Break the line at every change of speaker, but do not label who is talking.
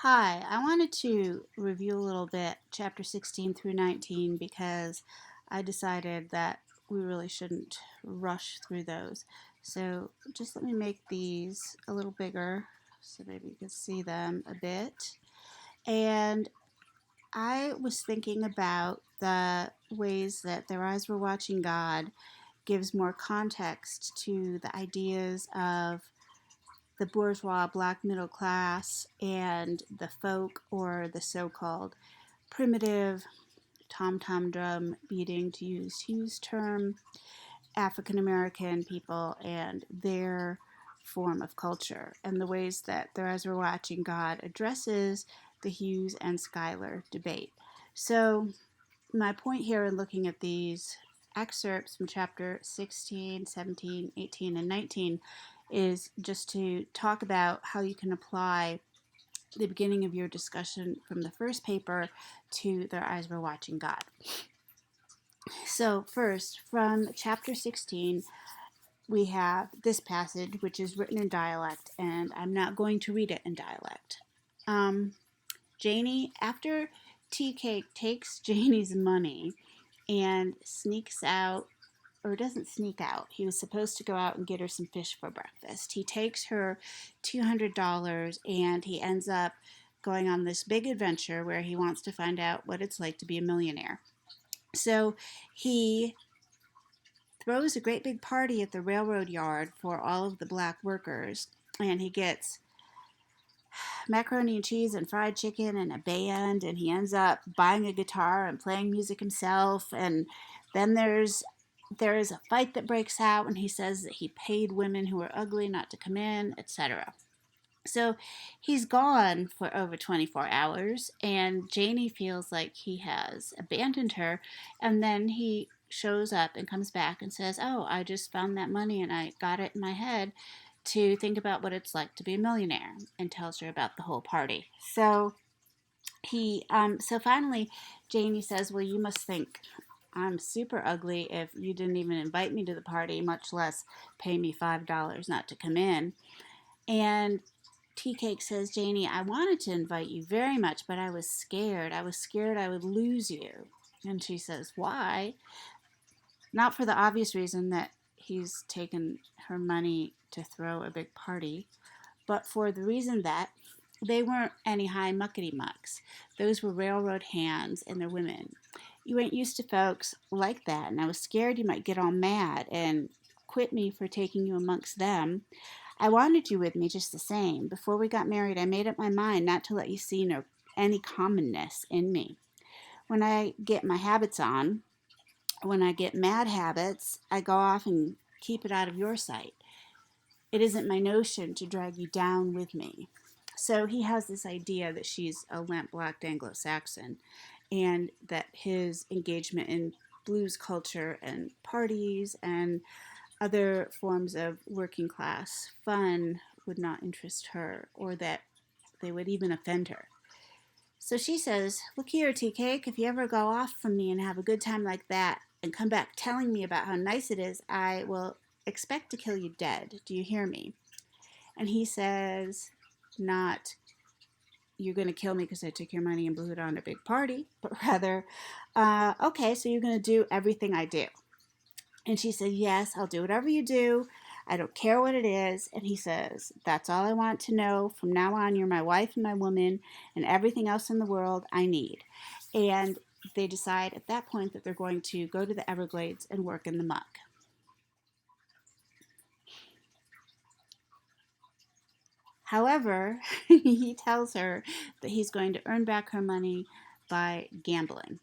Hi, I wanted to review a little bit chapter 16 through 19 because I decided that we really shouldn't rush through those. So just let me make these a little bigger so maybe you can see them a bit. And I was thinking about the ways that Their Eyes Were Watching God gives more context to the ideas of the bourgeois black middle class and the folk or the so-called primitive tom-tom drum beating, to use Hugh's term, African American people and their form of culture, and the ways that Their Eyes Were Watching God addresses the Hughes and Schuyler debate. So my point here in looking at these excerpts from chapter 16, 17, 18, and 19 is just to talk about how you can apply the beginning of your discussion from the first paper to Their Eyes Were Watching God. So, first, from chapter 16, we have this passage, which is written in dialect, and I'm not going to read it in dialect. Janie, after Tea Cake takes Janie's money and sneaks out, or doesn't sneak out, he was supposed to go out and get her some fish for breakfast. He takes her $200 and he ends up going on this big adventure where he wants to find out what it's like to be a millionaire. So he throws a great big party at the railroad yard for all of the black workers, and he gets macaroni and cheese and fried chicken and a band, and he ends up buying a guitar and playing music himself. And then there is a fight that breaks out, and he says that he paid women who were ugly not to come in, etc. So he's gone for over 24 hours, and Janie feels like he has abandoned her. And then he shows up and comes back and says, "Oh, I just found that money and I got it in my head to think about what it's like to be a millionaire," and tells her about the whole party. So finally, Janie says, "Well, you must think I'm super ugly if you didn't even invite me to the party, much less pay me $5 not to come in." And Tea Cake says, "Janie, I wanted to invite you very much, but I was scared. I was scared I would lose you." And she says, "Why?" Not for the obvious reason that he's taken her money to throw a big party, but for the reason that they weren't any high muckety mucks. Those were railroad hands and their women. You ain't used to folks like that, and I was scared you might get all mad and quit me for taking you amongst them. I wanted you with me just the same. Before we got married, I made up my mind not to let you see any commonness in me. When I get my habits on, when I get mad habits, I go off and keep it out of your sight. It isn't my notion to drag you down with me." So he has this idea that she's a lamp blacked Anglo Saxon and that his engagement in blues culture and parties and other forms of working class fun would not interest her, or that they would even offend her. So she says, "Look here, Tea Cake, if you ever go off from me and have a good time like that and come back telling me about how nice it is, I will expect to kill you dead. Do you hear me?" And he says, not, "You're going to kill me because I took your money and blew it on a big party," but rather, "Okay, so you're going to do everything I do." And she said, "Yes, I'll do whatever you do. I don't care what it is." And he says, "That's all I want to know. From now on, you're my wife and my woman, and everything else in the world I need." And they decide at that point that they're going to go to the Everglades and work in the muck. However, he tells her that he's going to earn back her money by gambling.